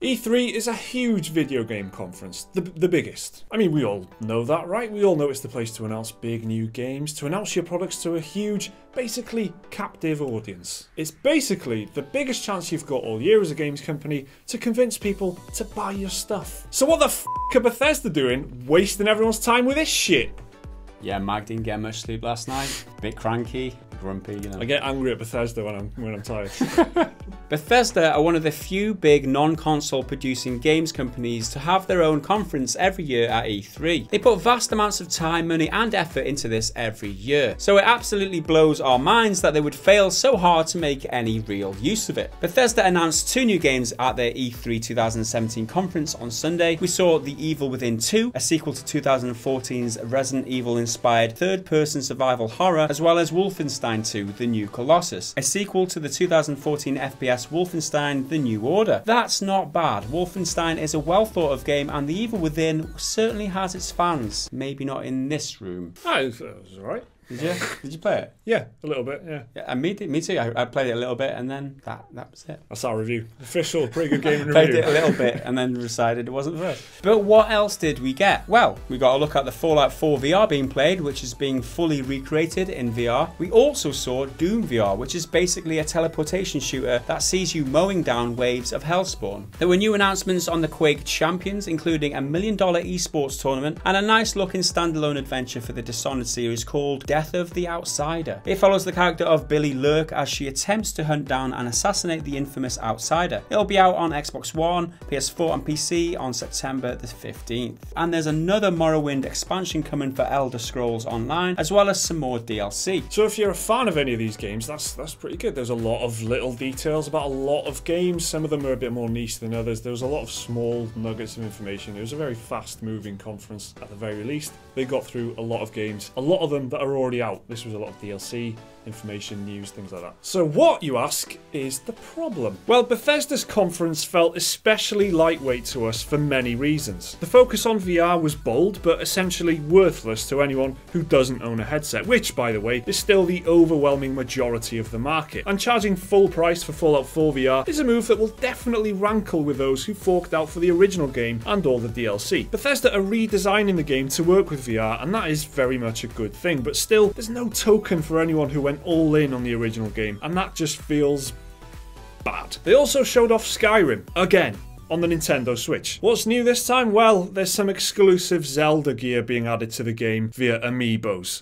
E3 is a huge video game conference, the biggest. I mean, we all know that, right? We all know it's the place to announce big new games, to announce your products to a huge, basically captive audience. It's basically the biggest chance you've got all year as a games company to convince people to buy your stuff. So what the f*** are Bethesda doing, wasting everyone's time with this shit? Yeah, Mag didn't get much sleep last night. Bit cranky, grumpy, you know. I get angry at Bethesda when I'm tired. Bethesda are one of the few big non-console producing games companies to have their own conference every year at E3. They put vast amounts of time, money and effort into this every year. So it absolutely blows our minds that they would fail so hard to make any real use of it. Bethesda announced 2 new games at their E3 2017 conference on Sunday. We saw The Evil Within 2, a sequel to 2014's Resident Evil inspired third-person survival horror, as well as Wolfenstein 2 The New Colossus, a sequel to the 2014 FPS Wolfenstein The New Order. That's not bad. Wolfenstein is a well thought of game and The Evil Within certainly has its fans. Maybe not in this room. Oh, it was alright. Did you? Did you play it? Yeah, a little bit, yeah. Yeah, and me too. I played it a little bit and then that was it. That's our review. Official, pretty good game review. Played it a little bit and then decided it wasn't for us. But what else did we get? Well, we got a look at the Fallout 4 VR being played, which is being fully recreated in VR. We also saw Doom VR, which is basically a teleportation shooter that sees you mowing down waves of Hellspawn. There were new announcements on the Quake Champions, including a $1 million esports tournament and a nice looking standalone adventure for the Dishonored series called Death of the Outsider. It follows the character of Billy Lurk as she attempts to hunt down and assassinate the infamous Outsider. It'll be out on Xbox One, PS4 and PC on September the 15th. And there's another Morrowind expansion coming for Elder Scrolls Online, as well as some more DLC. So if you're a fan of any of these games, that's pretty good. There's a lot of little details about a lot of games. Some of them are a bit more niche than others. There was a lot of small nuggets of information. It was a very fast-moving conference at the very least. They got through a lot of games, a lot of them that are already out. This was a lot of DLC, information, news, things like that. So what, you ask, is the problem? Well, Bethesda's conference felt especially lightweight to us for many reasons. The focus on VR was bold, but essentially worthless to anyone who doesn't own a headset, which, by the way, is still the overwhelming majority of the market. And charging full price for Fallout 4 VR is a move that will definitely rankle with those who forked out for the original game and all the DLC. Bethesda are redesigning the game to work with VR, and that is very much a good thing, but still, there's no token for anyone who went all in on the original game, and that just feels bad. They also showed off Skyrim, again, on the Nintendo Switch. What's new this time? Well, there's some exclusive Zelda gear being added to the game via amiibos.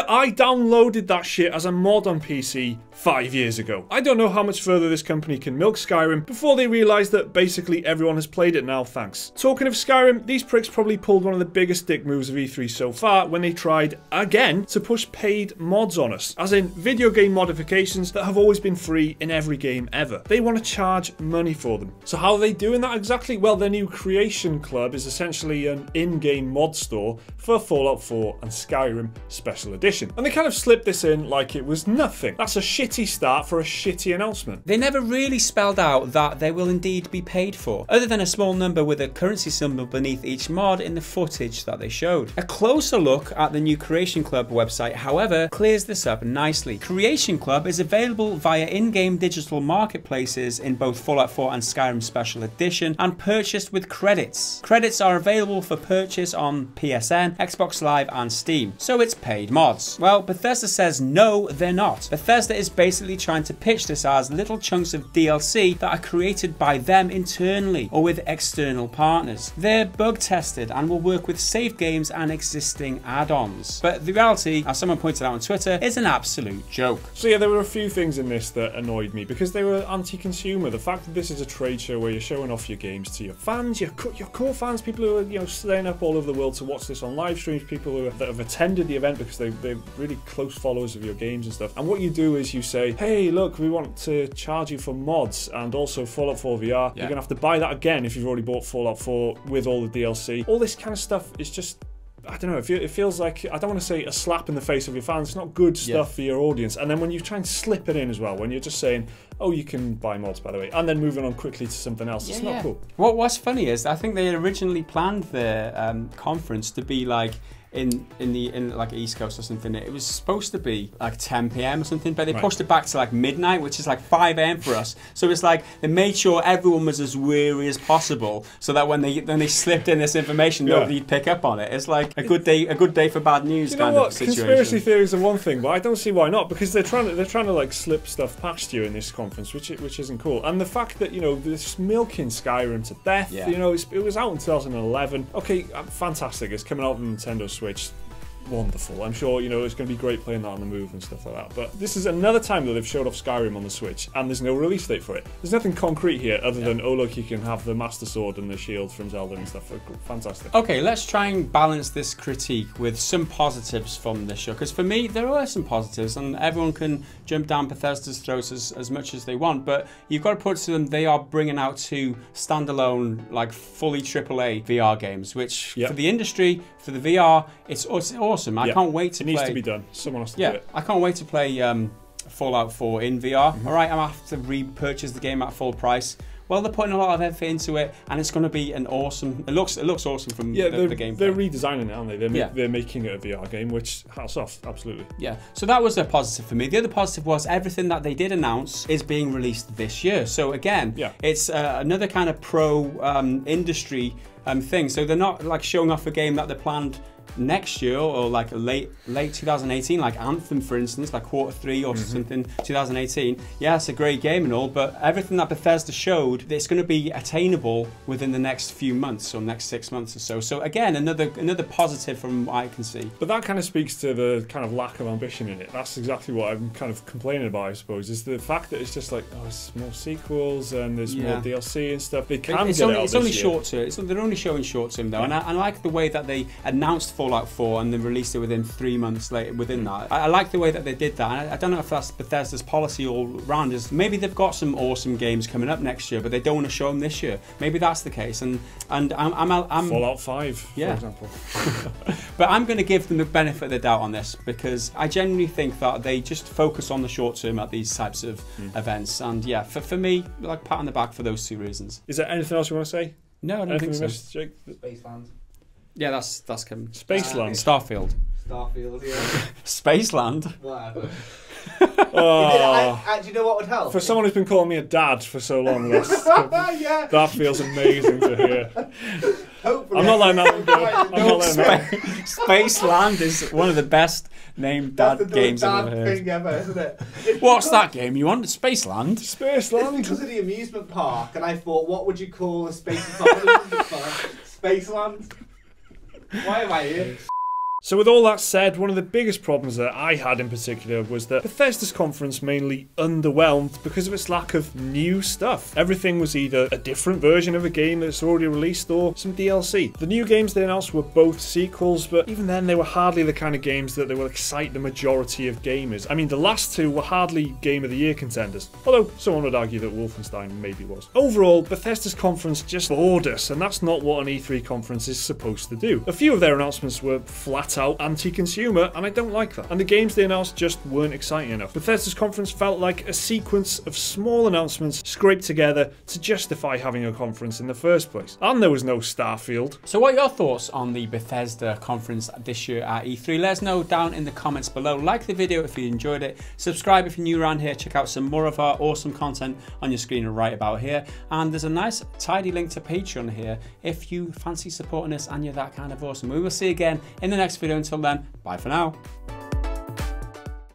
I downloaded that shit as a mod on PC 5 years ago. I don't know how much further this company can milk Skyrim before they realise that basically everyone has played it now, thanks. Talking of Skyrim, these pricks probably pulled one of the biggest dick moves of E3 so far when they tried, again, to push paid mods on us. As in, video game modifications that have always been free in every game ever. They want to charge money for them. So how are they doing that exactly? Well, their new Creation Club is essentially an in-game mod store for Fallout 4 and Skyrim Special Edition. And they kind of slipped this in like it was nothing. That's a shitty start for a shitty announcement. They never really spelled out that they will indeed be paid for, other than a small number with a currency symbol beneath each mod in the footage that they showed. A closer look at the new Creation Club website, however, clears this up nicely. Creation Club is available via in-game digital marketplaces in both Fallout 4 and Skyrim Special Edition and purchased with credits. Credits are available for purchase on PSN, Xbox Live and Steam, so it's paid mods. Well, Bethesda says no, they're not. Bethesda is basically trying to pitch this as little chunks of DLC that are created by them internally or with external partners. They're bug tested and will work with save games and existing add-ons. But the reality, as someone pointed out on Twitter, is an absolute joke. So yeah, there were a few things in this that annoyed me because they were anti-consumer. The fact that this is a trade show where you're showing off your games to your fans, your core fans, people who are staying up all over the world to watch this on live streams, people that have attended the event because they're really close followers of your games and stuff. And what you do is you say, hey, look, we want to charge you for mods and also Fallout 4 VR. You're going to have to buy that again if you've already bought Fallout 4 with all the DLC. All this kind of stuff is just, I don't know, it feels like, I don't want to say a slap in the face of your fans. It's not good stuff for your audience. And then when you try and slip it in as well, when you're just saying, oh, you can buy mods, by the way, and then moving on quickly to something else, it's not cool. What's funny is, I think they originally planned their conference to be like in like East Coast or something, it was supposed to be like 10 p.m. or something, but they pushed it back to like midnight, which is like 5 a.m. for us. So it's like they made sure everyone was as weary as possible, so that when they slipped in this information, nobody'd pick up on it. It's like a good day for bad news kind of situation. Conspiracy theories are one thing, but I don't see why not, because they're trying to like slip stuff past you in this conference, which isn't cool. And the fact that, you know, this milking Skyrim to death, you know, it was out in 2011. Okay, fantastic. It's coming out on Nintendo Switch. Wonderful. I'm sure, you know, it's going to be great playing that on the move and stuff like that. But this is another time that they've showed off Skyrim on the Switch, and there's no release date for it. There's nothing concrete here other than, oh look, you can have the Master Sword and the shield from Zelda and stuff. Fantastic. Okay, let's try and balance this critique with some positives from this show, because for me there are some positives, and everyone can jump down Bethesda's throats as much as they want, but you've got to put to them, they are bringing out 2 standalone, like fully AAA VR games, which for the industry, for the VR, it's awesome. I can't wait to play. It needs to be done. Someone has to do it. I can't wait to play Fallout 4 in VR. All right, I'm gonna have to repurchase the game at full price. Well, they're putting a lot of effort into it, and it's going to be an awesome. It looks awesome from the gameplay. They're redesigning it, aren't they? They're making it a VR game, which hats off, absolutely. Yeah. So that was a positive for me. The other positive was everything that they did announce is being released this year. So again, it's another kind of pro industry thing. So they're not like showing off a game that they planned next year or like late 2018, like Anthem for instance, like Q3 or something 2018. Yeah, it's a great game and all, but everything that Bethesda showed, it's going to be attainable within the next few months or next 6 months or so. So again, another positive from what I can see. But that kind of speaks to the kind of lack of ambition in it. That's exactly what I'm kind of complaining about, I suppose, is the fact that it's just like, oh, it's more sequels and there's more DLC and stuff. They can it's only short term. They're only showing short term though, and I like the way that they announced Fallout 4 and then released it within 3 months later within that. I like the way that they did that. And I don't know if that's Bethesda's policy all round. Is maybe they've got some awesome games coming up next year, but they don't want to show them this year. Maybe that's the case. And I'm Fallout 5, for example. But I'm going to give them the benefit of the doubt on this, because I genuinely think that they just focus on the short term at these types of events. And yeah, for me, like pat on the back for those 2 reasons. Is there anything else you want to say? No, I don't think so. Spaceland. Yeah, that's coming. Spaceland. Starfield. Starfield, yeah. Spaceland. Whatever. Oh. Do you know what would help? For someone who's been calling me a dad for so long, that feels amazing to hear. Hopefully, I'm not letting that one go. I'm not letting that. Spaceland is one of the best named dad games I've ever heard. Thing ever, isn't it? What's that game you want? Spaceland? Spaceland? It's because of the amusement park, and I thought, what would you call a space amusement park? Spaceland? Why am I here? So with all that said, one of the biggest problems that I had in particular was that Bethesda's conference mainly underwhelmed because of its lack of new stuff. Everything was either a different version of a game that's already released or some DLC. The new games they announced were both sequels, but even then they were hardly the kind of games that they will excite the majority of gamers. I mean, the last 2 were hardly Game of the Year contenders, although someone would argue that Wolfenstein maybe was. Overall, Bethesda's conference just bored us, and that's not what an E3 conference is supposed to do. A few of their announcements were flat out anti-consumer, and I don't like that. And the games they announced just weren't exciting enough. Bethesda's conference felt like a sequence of small announcements scraped together to justify having a conference in the first place. And there was no Starfield. So what are your thoughts on the Bethesda conference this year at E3? Let us know down in the comments below. Like the video if you enjoyed it. Subscribe if you're new around here. Check out some more of our awesome content on your screen right about here. And there's a nice tidy link to Patreon here if you fancy supporting us and you're that kind of awesome. We will see you again in the next video. Until then, bye for now.